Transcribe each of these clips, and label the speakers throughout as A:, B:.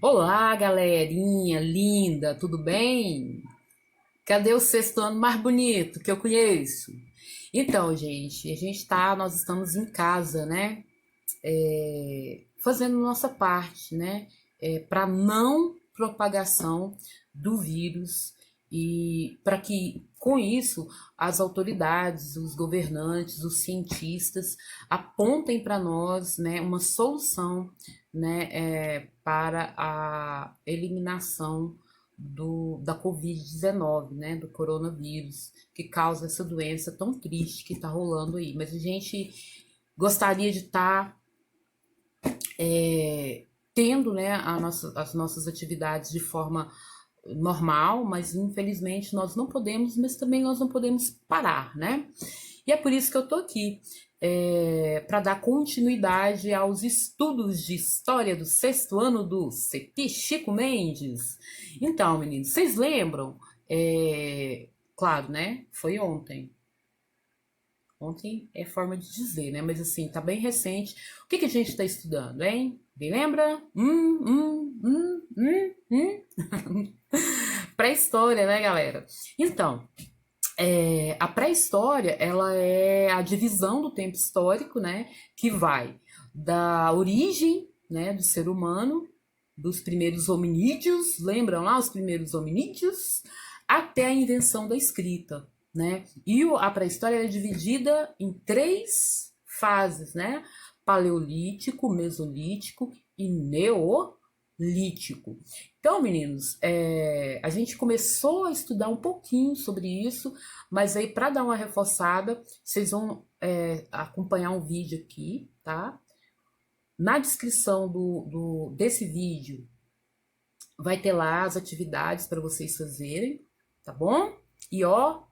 A: Olá, galerinha linda, tudo bem? Cadê o sexto ano mais bonito que eu conheço? Então, gente, nós estamos em casa, né? Fazendo nossa parte, né? Para não propagação do vírus e para que, com isso, as autoridades, os governantes, os cientistas apontem para nós, né, uma solução, né, para a eliminação da Covid-19, né, do coronavírus, que causa essa doença tão triste que está rolando aí. Mas a gente gostaria de estar tendo, né, as nossas atividades de forma normal, mas infelizmente nós não podemos, mas também nós não podemos parar, né? E é por isso que eu tô aqui, para dar continuidade aos estudos de história do sexto ano do CETI Chico Mendes. Então, meninos, vocês lembram? Claro, né? Foi ontem. Ontem é forma de dizer, né? Mas assim, tá bem recente. O que a gente está estudando, hein? Alguém lembra? Pré-história, né, galera? Então, a pré-história, ela é a divisão do tempo histórico, né? Que vai da origem, né, do ser humano, dos primeiros hominídeos, lembram lá os primeiros hominídeos? Até a invenção da escrita, né? E a pré-história é dividida em três fases, né? Paleolítico, Mesolítico e Neolítico. Então, meninos, a gente começou a estudar um pouquinho sobre isso, mas aí para dar uma reforçada, vocês vão acompanhar um vídeo aqui, tá? Na descrição desse vídeo vai ter lá as atividades para vocês fazerem, tá bom? E ó,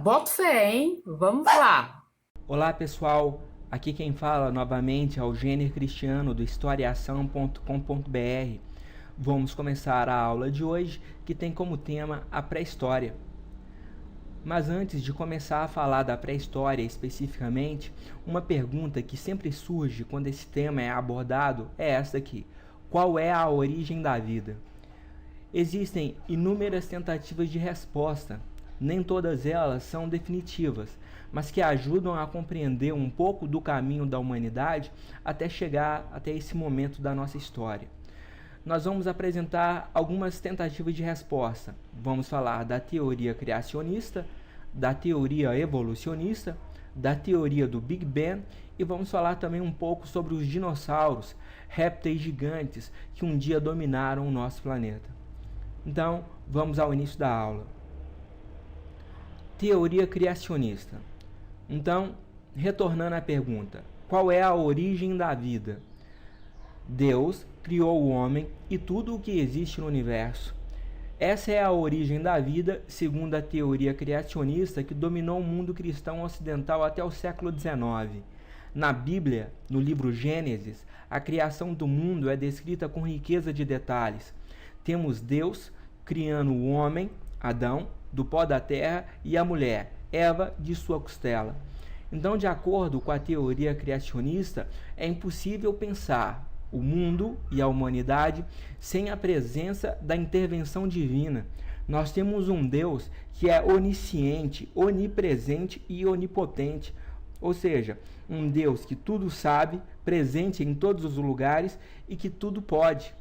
A: boto fé, hein? Vamos lá!
B: Olá pessoal, aqui quem fala novamente é o Gêner Cristiano do historiação.com.br. Vamos começar a aula de hoje que tem como tema a pré-história. Mas antes de começar a falar da pré-história especificamente, uma pergunta que sempre surge quando esse tema é abordado é esta aqui: qual é a origem da vida? Existem inúmeras tentativas de resposta, nem todas elas são definitivas, mas que ajudam a compreender um pouco do caminho da humanidade até chegar até esse momento da nossa história. Nós vamos apresentar algumas tentativas de resposta. Vamos falar da teoria criacionista, da teoria evolucionista, da teoria do Big Bang e vamos falar também um pouco sobre os dinossauros, répteis gigantes que um dia dominaram o nosso planeta. Então, vamos ao início da aula. Teoria criacionista. Então, retornando à pergunta, qual é a origem da vida? Deus criou o homem e tudo o que existe no universo. Essa é a origem da vida, segundo a teoria criacionista que dominou o mundo cristão ocidental até o século XIX. Na Bíblia, no livro Gênesis, a criação do mundo é descrita com riqueza de detalhes. Temos Deus criando o homem, Adão, do pó da terra, e a mulher, Eva, de sua costela. Então, de acordo com a teoria criacionista, é impossível pensar o mundo e a humanidade sem a presença da intervenção divina. Nós temos um Deus que é onisciente, onipresente e onipotente, ou seja, um Deus que tudo sabe, presente em todos os lugares e que tudo pode.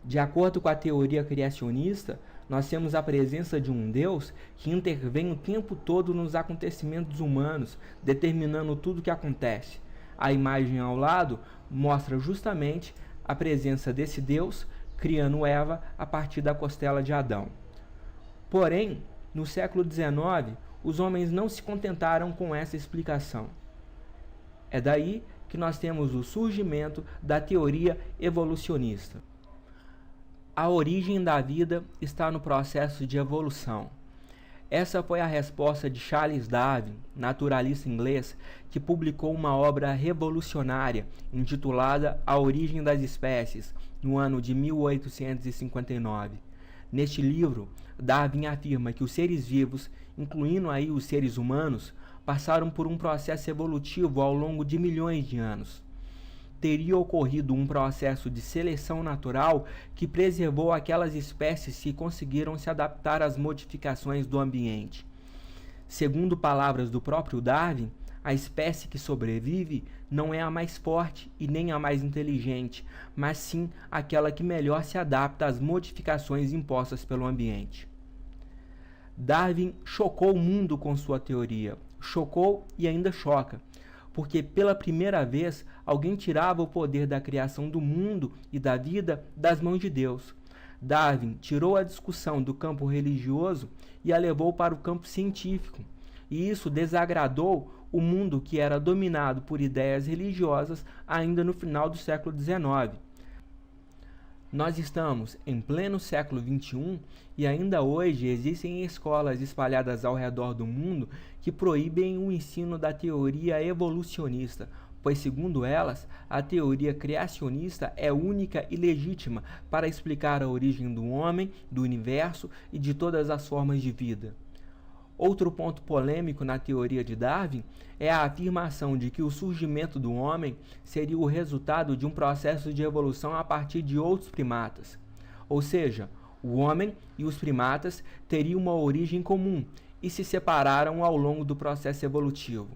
B: De acordo com a teoria criacionista, nós temos a presença de um Deus que intervém o tempo todo nos acontecimentos humanos, determinando tudo o que acontece. A imagem ao lado mostra justamente a presença desse Deus criando Eva a partir da costela de Adão. Porém, no século XIX, os homens não se contentaram com essa explicação. É daí que nós temos o surgimento da teoria evolucionista. A origem da vida está no processo de evolução. Essa foi a resposta de Charles Darwin, naturalista inglês, que publicou uma obra revolucionária intitulada A Origem das Espécies, no ano de 1859. Neste livro, Darwin afirma que os seres vivos, incluindo aí os seres humanos, passaram por um processo evolutivo ao longo de milhões de anos. teria ocorrido um processo de seleção natural que preservou aquelas espécies que conseguiram se adaptar às modificações do ambiente. Segundo palavras do próprio Darwin, a espécie que sobrevive não é a mais forte e nem a mais inteligente, mas sim aquela que melhor se adapta às modificações impostas pelo ambiente. Darwin chocou o mundo com sua teoria. Chocou e ainda choca, porque pela primeira vez alguém tirava o poder da criação do mundo e da vida das mãos de Deus. Darwin tirou a discussão do campo religioso e a levou para o campo científico, e isso desagradou o mundo que era dominado por ideias religiosas ainda no final do século XIX. Nós estamos em pleno século XXI e ainda hoje existem escolas espalhadas ao redor do mundo que proíbem o ensino da teoria evolucionista, pois, segundo elas, a teoria criacionista é única e legítima para explicar a origem do homem, do universo e de todas as formas de vida. Outro ponto polêmico na teoria de Darwin é a afirmação de que o surgimento do homem seria o resultado de um processo de evolução a partir de outros primatas. Ou seja, o homem e os primatas teriam uma origem comum e se separaram ao longo do processo evolutivo.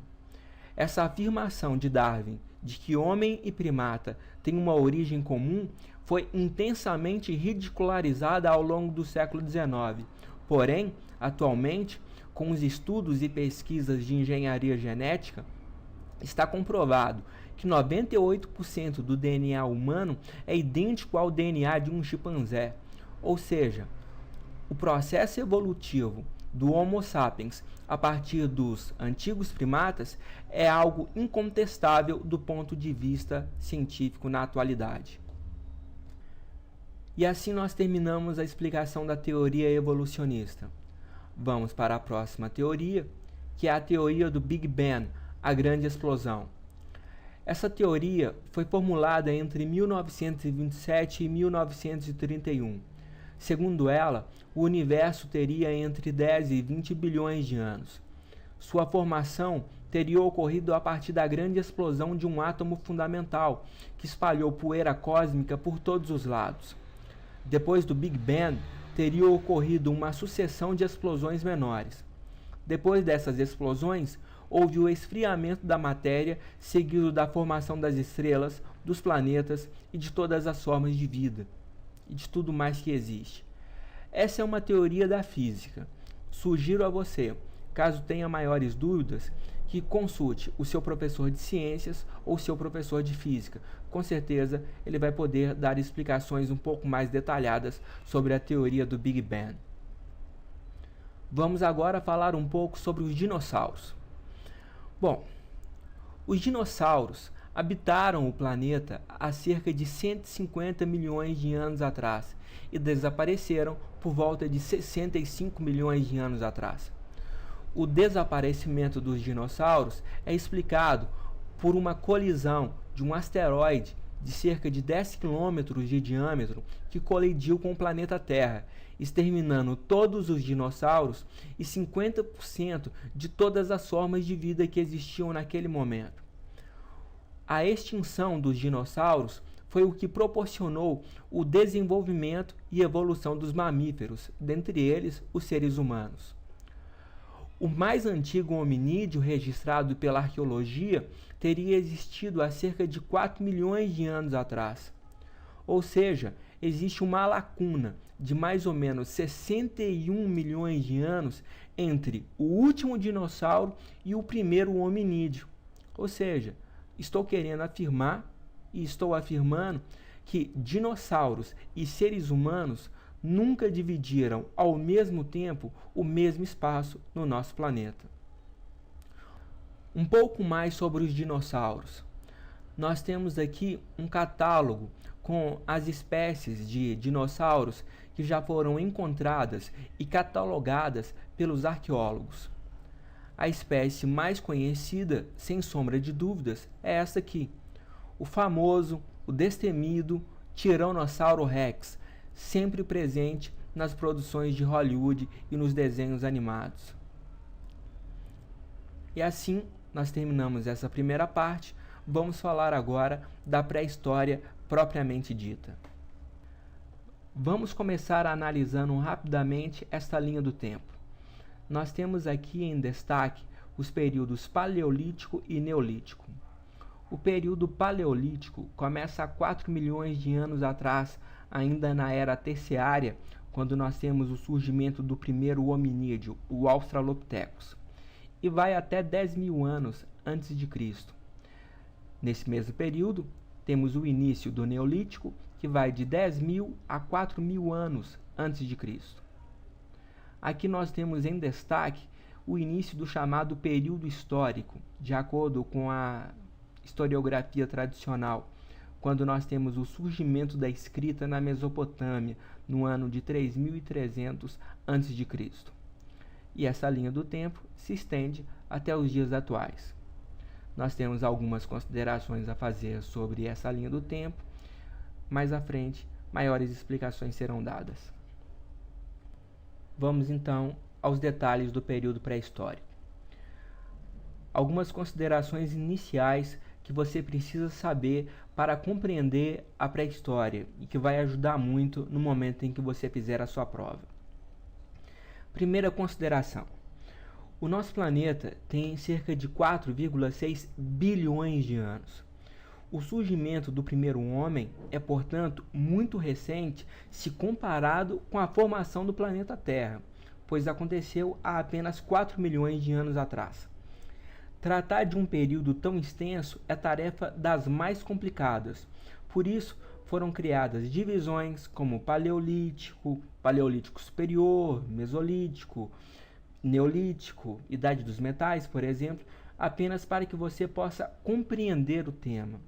B: Essa afirmação de Darwin de que homem e primata têm uma origem comum foi intensamente ridicularizada ao longo do século XIX. Porém, atualmente, com os estudos e pesquisas de engenharia genética, está comprovado que 98% do DNA humano é idêntico ao DNA de um chimpanzé. Ou seja, o processo evolutivo do Homo sapiens a partir dos antigos primatas é algo incontestável do ponto de vista científico na atualidade. E assim nós terminamos a explicação da teoria evolucionista. Vamos para a próxima teoria, que é a teoria do Big Bang, a grande explosão. Essa teoria foi formulada entre 1927 e 1931. Segundo ela, o universo teria entre 10 e 20 bilhões de anos. Sua formação teria ocorrido a partir da grande explosão de um átomo fundamental, que espalhou poeira cósmica por todos os lados. Depois do Big Bang, teria ocorrido uma sucessão de explosões menores. Depois dessas explosões, houve o esfriamento da matéria, seguido da formação das estrelas, dos planetas e de todas as formas de vida, e de tudo mais que existe. Essa é uma teoria da física. Sugiro a você, caso tenha maiores dúvidas, que consulte o seu professor de ciências ou seu professor de física. Com certeza, ele vai poder dar explicações um pouco mais detalhadas sobre a teoria do Big Bang. Vamos agora falar um pouco sobre os dinossauros. Bom, os dinossauros habitaram o planeta há cerca de 150 milhões de anos atrás e desapareceram por volta de 65 milhões de anos atrás. O desaparecimento dos dinossauros é explicado por uma colisão de um asteroide de cerca de 10 km de diâmetro que colidiu com o planeta Terra, exterminando todos os dinossauros e 50% de todas as formas de vida que existiam naquele momento. A extinção dos dinossauros foi o que proporcionou o desenvolvimento e evolução dos mamíferos, dentre eles os seres humanos. O mais antigo hominídeo registrado pela arqueologia teria existido há cerca de 4 milhões de anos atrás. Ou seja, existe uma lacuna de mais ou menos 61 milhões de anos entre o último dinossauro e o primeiro hominídeo. Ou seja, estou querendo afirmar e estou afirmando que dinossauros e seres humanos nunca dividiram ao mesmo tempo o mesmo espaço no nosso planeta. Um pouco mais sobre os dinossauros. Nós temos aqui um catálogo com as espécies de dinossauros que já foram encontradas e catalogadas pelos arqueólogos. A espécie mais conhecida, sem sombra de dúvidas, é essa aqui, o famoso, o destemido Tiranossauro Rex, sempre presente nas produções de Hollywood e nos desenhos animados. E assim nós terminamos essa primeira parte. vamos falar agora da pré-história propriamente dita. Vamos começar analisando rapidamente esta linha do tempo. Nós temos aqui em destaque os períodos Paleolítico e Neolítico. O período Paleolítico começa há 4 milhões de anos atrás, ainda na Era Terciária, quando nós temos o surgimento do primeiro hominídeo, o Australopithecus, e vai até 10 mil anos antes de Cristo. Nesse mesmo período, temos o início do Neolítico, que vai de 10 mil a 4 mil anos antes de Cristo. Aqui nós temos em destaque o início do chamado período histórico, de acordo com a historiografia tradicional, quando nós temos o surgimento da escrita na Mesopotâmia, no ano de 3300 a.C. E essa linha do tempo se estende até os dias atuais. Nós temos algumas considerações a fazer sobre essa linha do tempo. Mais à frente, maiores explicações serão dadas. Vamos então aos detalhes do período pré-histórico. Algumas considerações iniciais que você precisa saber para compreender a pré-história e que vai ajudar muito no momento em que você fizer a sua prova. Primeira consideração: o nosso planeta tem cerca de 4,6 bilhões de anos. O surgimento do primeiro homem é, portanto, muito recente se comparado com a formação do planeta Terra, pois aconteceu há apenas 4 milhões de anos atrás. Tratar de um período tão extenso é tarefa das mais complicadas. Por isso, foram criadas divisões como Paleolítico, Paleolítico Superior, Mesolítico, Neolítico, Idade dos Metais, por exemplo, apenas para que você possa compreender o tema.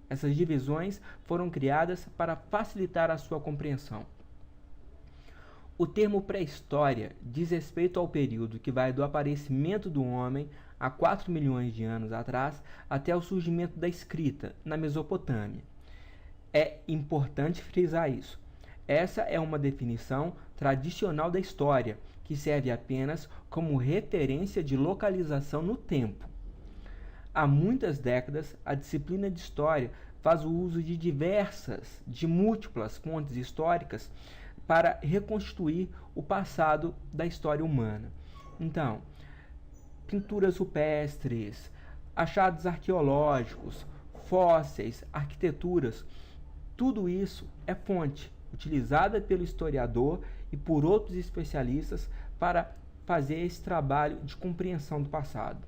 B: Essas divisões foram criadas para facilitar a sua compreensão. O termo pré-história diz respeito ao período que vai do aparecimento do homem há 4 milhões de anos atrás até o surgimento da escrita na Mesopotâmia. É importante frisar isso. Essa é uma definição tradicional da história, que serve apenas como referência de localização no tempo. Há muitas décadas, a disciplina de história faz o uso de múltiplas fontes históricas para reconstruir o passado da história humana. Então, pinturas rupestres, achados arqueológicos, fósseis, arquiteturas, tudo isso é fonte utilizada pelo historiador e por outros especialistas para fazer esse trabalho de compreensão do passado.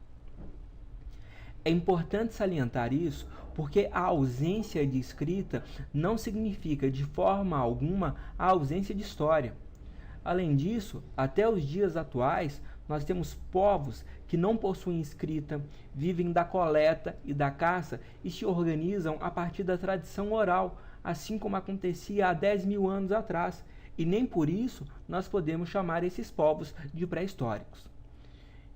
B: É importante salientar isso porque a ausência de escrita não significa de forma alguma a ausência de história. Além disso, até os dias atuais, nós temos povos que não possuem escrita, vivem da coleta e da caça e se organizam a partir da tradição oral, assim como acontecia há 10 mil anos atrás, e nem por isso nós podemos chamar esses povos de pré-históricos.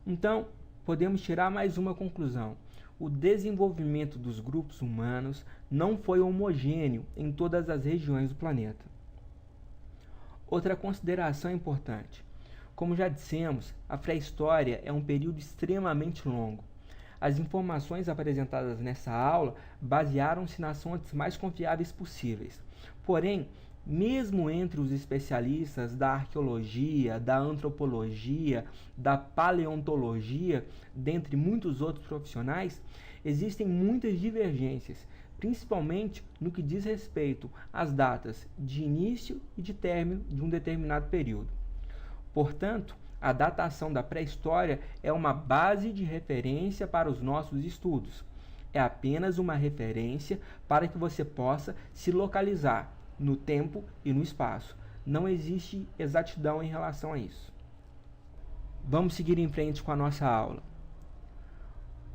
B: Então, podemos tirar mais uma conclusão. O desenvolvimento dos grupos humanos não foi homogêneo em todas as regiões do planeta. Outra consideração importante. Como já dissemos, a pré-história é um período extremamente longo. As informações apresentadas nessa aula basearam-se nas fontes mais confiáveis possíveis. Porém, mesmo entre os especialistas da arqueologia, da antropologia, da paleontologia, dentre muitos outros profissionais, existem muitas divergências, principalmente no que diz respeito às datas de início e de término de um determinado período. Portanto, a datação da pré-história é uma base de referência para os nossos estudos. É apenas uma referência para que você possa se localizar no tempo e no espaço. Não existe exatidão em relação a isso. Vamos seguir em frente com a nossa aula.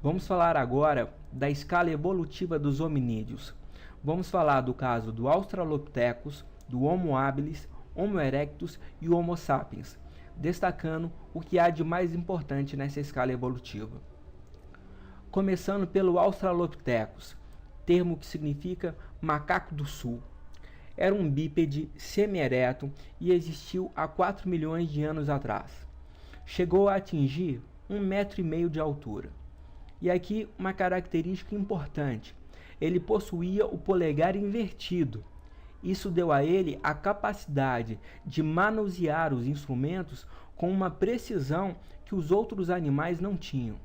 B: Vamos falar agora da escala evolutiva dos hominídeos. Vamos falar do caso do Australopithecus, do Homo habilis, Homo erectus e o Homo sapiens, destacando o que há de mais importante nessa escala evolutiva. Começando pelo Australopithecus, termo que significa macaco do sul. Era um bípede semi-ereto e existiu há 4 milhões de anos atrás. Chegou a atingir 1,5 metro de altura. E aqui uma característica importante: ele possuía o polegar invertido. Isso deu a ele a capacidade de manusear os instrumentos com uma precisão que os outros animais não tinham.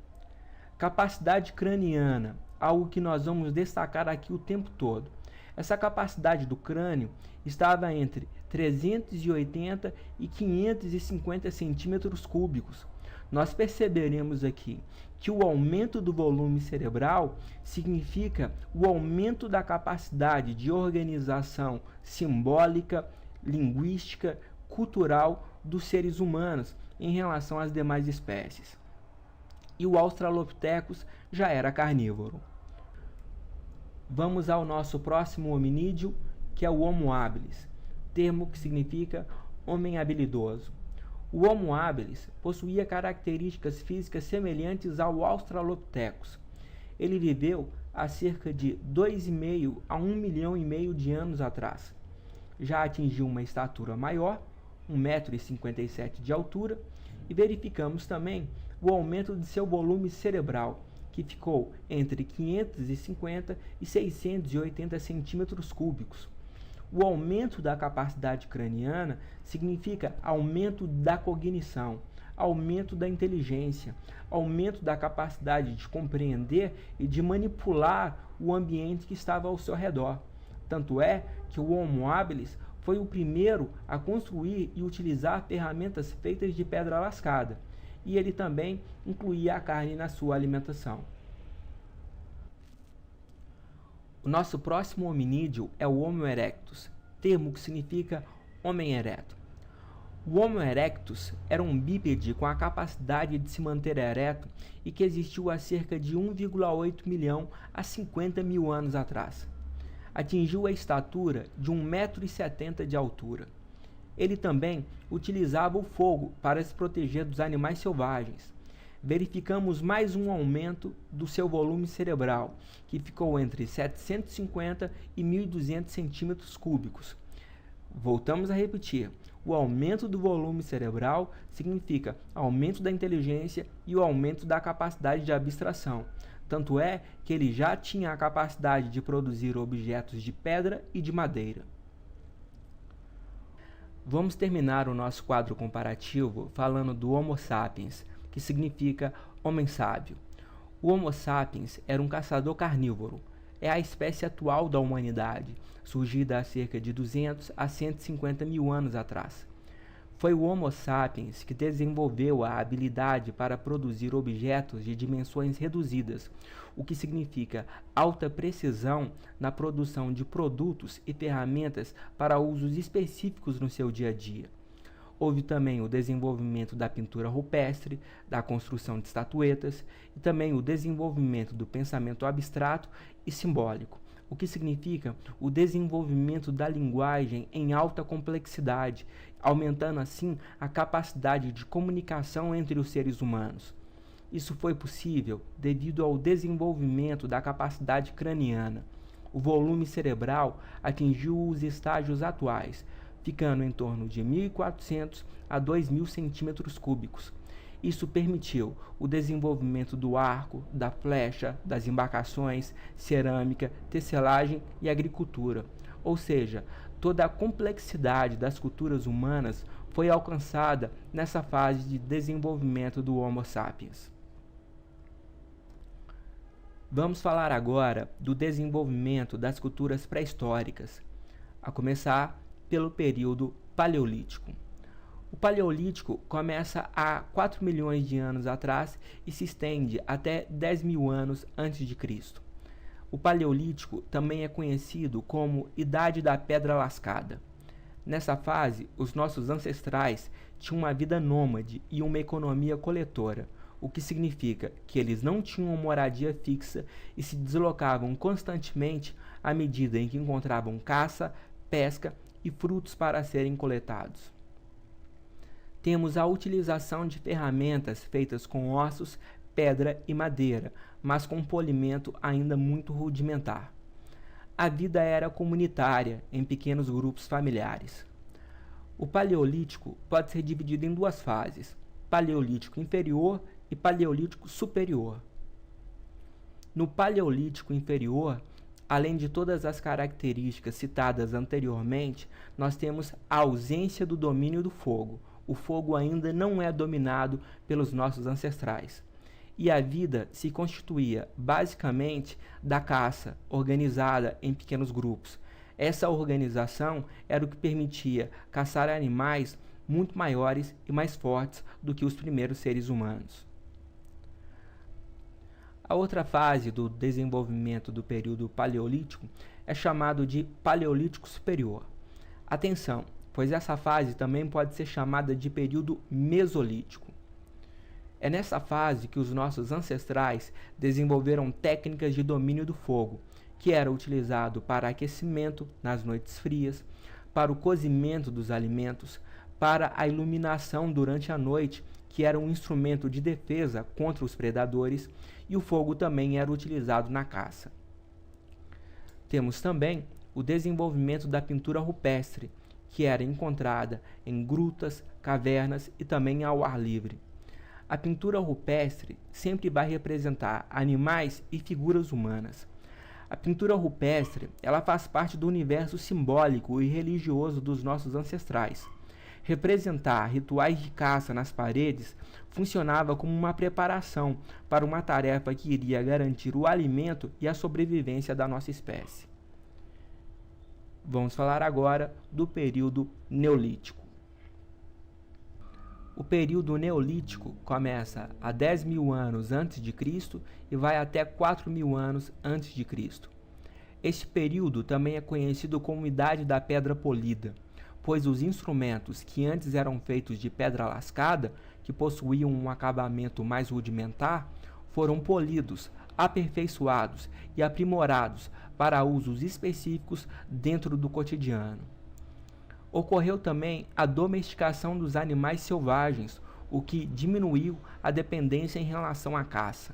B: Capacidade craniana, algo que nós vamos destacar aqui o tempo todo. Essa capacidade do crânio estava entre 380 e 550 centímetros cúbicos. Nós perceberemos aqui que o aumento do volume cerebral significa o aumento da capacidade de organização simbólica, linguística, cultural dos seres humanos em relação às demais espécies. E o Australopithecus já era carnívoro. Vamos ao nosso próximo hominídeo, que é o Homo habilis, termo que significa homem habilidoso. O Homo habilis possuía características físicas semelhantes ao Australopithecus. Ele viveu há cerca de 2,5 a 1,5 milhão de anos atrás. Já atingiu uma estatura maior, 1,57 m de altura, e verificamos também o aumento de seu volume cerebral, que ficou entre 550 e 680 centímetros cúbicos. O aumento da capacidade craniana significa aumento da cognição, aumento da inteligência, aumento da capacidade de compreender e de manipular o ambiente que estava ao seu redor. Tanto é que o Homo habilis foi o primeiro a construir e utilizar ferramentas feitas de pedra lascada, e ele também incluía a carne na sua alimentação. O nosso próximo hominídeo é o Homo erectus, termo que significa homem ereto. O Homo erectus era um bípede com a capacidade de se manter ereto e que existiu há cerca de 1,8 milhão a 50 mil anos atrás. Atingiu a estatura de 1,70 m de altura. Ele também utilizava o fogo para se proteger dos animais selvagens. Verificamos mais um aumento do seu volume cerebral, que ficou entre 750 e 1.200 centímetros cúbicos. Voltamos a repetir: o aumento do volume cerebral significa aumento da inteligência e o aumento da capacidade de abstração. Tanto é que ele já tinha a capacidade de produzir objetos de pedra e de madeira. Vamos terminar o nosso quadro comparativo falando do Homo sapiens, que significa homem sábio. O Homo sapiens era um caçador carnívoro. É a espécie atual da humanidade, surgida há cerca de 200 a 150 mil anos atrás. Foi o Homo sapiens que desenvolveu a habilidade para produzir objetos de dimensões reduzidas, o que significa alta precisão na produção de produtos e ferramentas para usos específicos no seu dia a dia. Houve também o desenvolvimento da pintura rupestre, da construção de estatuetas e também o desenvolvimento do pensamento abstrato e simbólico, o que significa o desenvolvimento da linguagem em alta complexidade, aumentando assim a capacidade de comunicação entre os seres humanos. Isso foi possível devido ao desenvolvimento da capacidade craniana. O volume cerebral atingiu os estágios atuais, ficando em torno de 1.400 a 2.000 centímetros cúbicos. Isso permitiu o desenvolvimento do arco, da flecha, das embarcações, cerâmica, tecelagem e agricultura. Ou seja, toda a complexidade das culturas humanas foi alcançada nessa fase de desenvolvimento do Homo sapiens. Vamos falar agora do desenvolvimento das culturas pré-históricas, a começar pelo período paleolítico. O paleolítico começa há 4 milhões de anos atrás e se estende até 10 mil anos antes de Cristo. O paleolítico também é conhecido como Idade da Pedra Lascada. Nessa fase, os nossos ancestrais tinham uma vida nômade e uma economia coletora, o que significa que eles não tinham moradia fixa e se deslocavam constantemente à medida em que encontravam caça, pesca e frutos para serem coletados. Temos a utilização de ferramentas feitas com ossos, pedra e madeira, mas com polimento ainda muito rudimentar. A vida era comunitária, em pequenos grupos familiares. O paleolítico pode ser dividido em duas fases: paleolítico inferior e paleolítico superior. No Paleolítico Inferior, além de todas as características citadas anteriormente, nós temos a ausência do domínio do fogo. O fogo ainda não é dominado pelos nossos ancestrais. E a vida se constituía basicamente da caça, organizada em pequenos grupos. Essa organização era o que permitia caçar animais muito maiores e mais fortes do que os primeiros seres humanos. A outra fase do desenvolvimento do período paleolítico é chamado de Paleolítico Superior. Atenção, pois essa fase também pode ser chamada de período Mesolítico. É nessa fase que os nossos ancestrais desenvolveram técnicas de domínio do fogo, que era utilizado para aquecimento nas noites frias, para o cozimento dos alimentos, para a iluminação durante a noite, que era um instrumento de defesa contra os predadores, e o fogo também era utilizado na caça. Temos também o desenvolvimento da pintura rupestre, que era encontrada em grutas, cavernas e também ao ar livre. A pintura rupestre sempre vai representar animais e figuras humanas. A pintura rupestre, ela faz parte do universo simbólico e religioso dos nossos ancestrais. Representar rituais de caça nas paredes funcionava como uma preparação para uma tarefa que iria garantir o alimento e a sobrevivência da nossa espécie. Vamos falar agora do período Neolítico. O período Neolítico começa há 10.000 anos antes de Cristo e vai até 4.000 anos antes de Cristo. Este período também é conhecido como Idade da Pedra Polida, pois os instrumentos que antes eram feitos de pedra lascada, que possuíam um acabamento mais rudimentar, foram polidos, aperfeiçoados e aprimorados para usos específicos dentro do cotidiano. Ocorreu também a domesticação dos animais selvagens, o que diminuiu a dependência em relação à caça.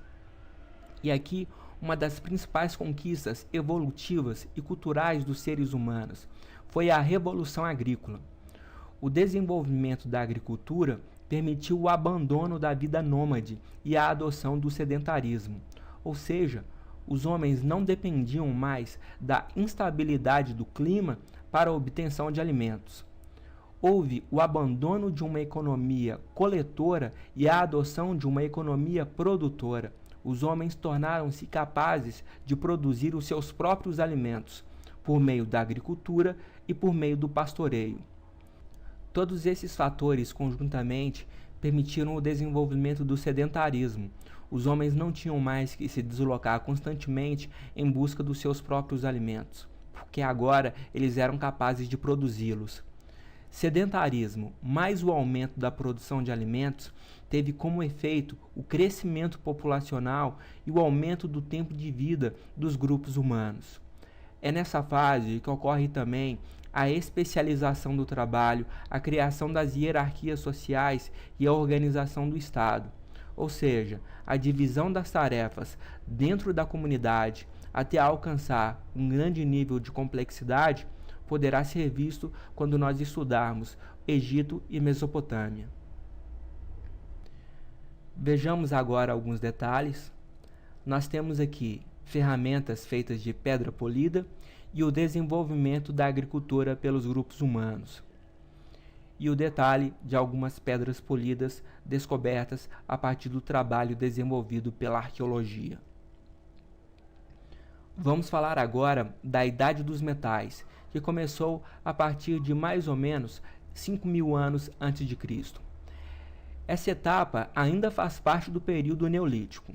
B: E aqui, uma das principais conquistas evolutivas e culturais dos seres humanos foi a Revolução Agrícola. O desenvolvimento da agricultura permitiu o abandono da vida nômade e a adoção do sedentarismo, ou seja, os homens não dependiam mais da instabilidade do clima para a obtenção de alimentos. Houve o abandono de uma economia coletora e a adoção de uma economia produtora. Os homens tornaram-se capazes de produzir os seus próprios alimentos, por meio da agricultura e por meio do pastoreio. Todos esses fatores conjuntamente permitiram o desenvolvimento do sedentarismo. Os homens não tinham mais que se deslocar constantemente em busca dos seus próprios alimentos, porque agora eles eram capazes de produzi-los. Sedentarismo mais o aumento da produção de alimentos teve como efeito o crescimento populacional e o aumento do tempo de vida dos grupos humanos. É nessa fase que ocorre também a especialização do trabalho, a criação das hierarquias sociais e a organização do Estado, ou seja, a divisão das tarefas dentro da comunidade até alcançar um grande nível de complexidade poderá ser visto quando nós estudarmos Egito e Mesopotâmia. Vejamos agora alguns detalhes. Nós temos aqui ferramentas feitas de pedra polida e o desenvolvimento da agricultura pelos grupos humanos. E o detalhe de algumas pedras polidas descobertas a partir do trabalho desenvolvido pela arqueologia. Vamos falar agora da Idade dos Metais, que começou a partir de mais ou menos 5.000 anos antes de Cristo. Essa etapa ainda faz parte do período Neolítico.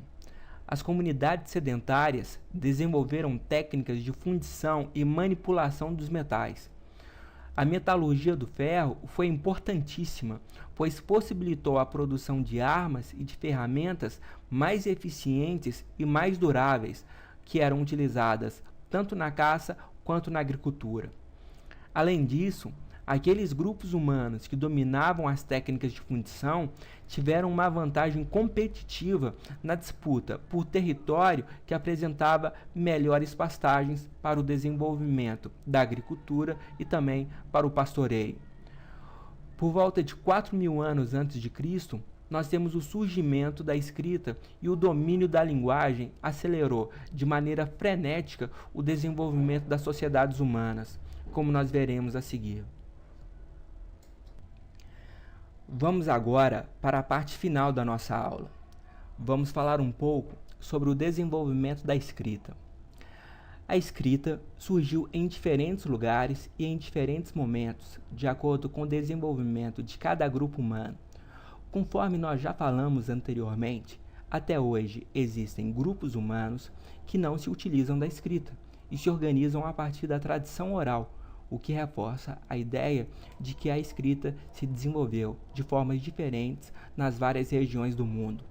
B: As comunidades sedentárias desenvolveram técnicas de fundição e manipulação dos metais. A metalurgia do ferro foi importantíssima, pois possibilitou a produção de armas e de ferramentas mais eficientes e mais duráveis, que eram utilizadas tanto na caça quanto na agricultura. Além disso, aqueles grupos humanos que dominavam as técnicas de fundição tiveram uma vantagem competitiva na disputa por território que apresentava melhores pastagens para o desenvolvimento da agricultura e também para o pastoreio. Por volta de 4.000 anos antes de Cristo, nós temos o surgimento da escrita e o domínio da linguagem acelerou de maneira frenética o desenvolvimento das sociedades humanas, como nós veremos a seguir. Vamos agora para a parte final da nossa aula. Vamos falar um pouco sobre o desenvolvimento da escrita. A escrita surgiu em diferentes lugares e em diferentes momentos, de acordo com o desenvolvimento de cada grupo humano. Conforme nós já falamos anteriormente, até hoje existem grupos humanos que não se utilizam da escrita e se organizam a partir da tradição oral, o que reforça a ideia de que a escrita se desenvolveu de formas diferentes nas várias regiões do mundo.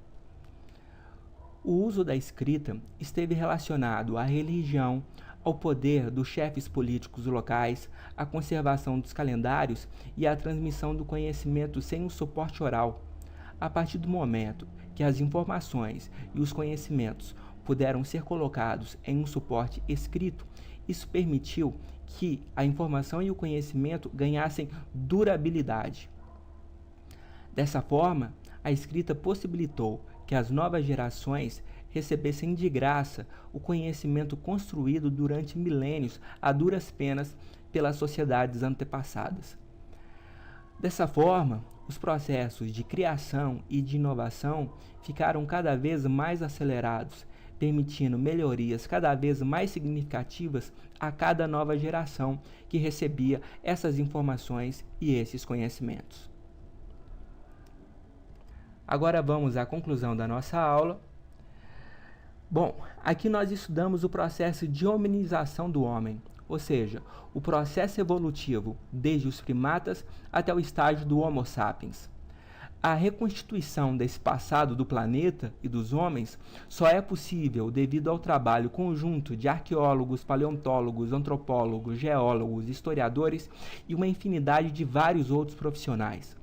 B: O uso da escrita esteve relacionado à religião, ao poder dos chefes políticos locais, à conservação dos calendários e à transmissão do conhecimento sem o suporte oral. A partir do momento que as informações e os conhecimentos puderam ser colocados em um suporte escrito, isso permitiu que a informação e o conhecimento ganhassem durabilidade. Dessa forma, a escrita possibilitou que as novas gerações recebessem de graça o conhecimento construído durante milênios a duras penas pelas sociedades antepassadas. Dessa forma, os processos de criação e de inovação ficaram cada vez mais acelerados, permitindo melhorias cada vez mais significativas a cada nova geração que recebia essas informações e esses conhecimentos. Agora vamos à conclusão da nossa aula. Bom, aqui nós estudamos o processo de hominização do homem, ou seja, o processo evolutivo desde os primatas até o estágio do Homo sapiens. A reconstituição desse passado do planeta e dos homens só é possível devido ao trabalho conjunto de arqueólogos, paleontólogos, antropólogos, geólogos, historiadores e uma infinidade de vários outros profissionais.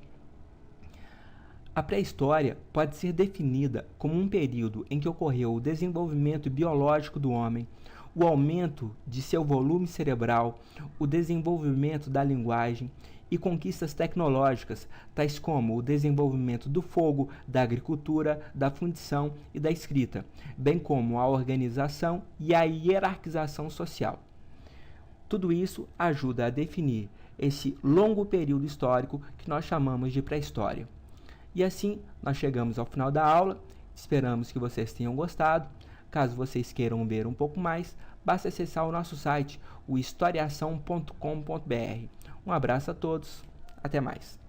B: A pré-história pode ser definida como um período em que ocorreu o desenvolvimento biológico do homem, o aumento de seu volume cerebral, o desenvolvimento da linguagem e conquistas tecnológicas, tais como o desenvolvimento do fogo, da agricultura, da fundição e da escrita, bem como a organização e a hierarquização social. Tudo isso ajuda a definir esse longo período histórico que nós chamamos de pré-história. E assim, nós chegamos ao final da aula. Esperamos que vocês tenham gostado. Caso vocês queiram ver um pouco mais, basta acessar o nosso site, o historiação.com.br. Um abraço a todos. Até mais.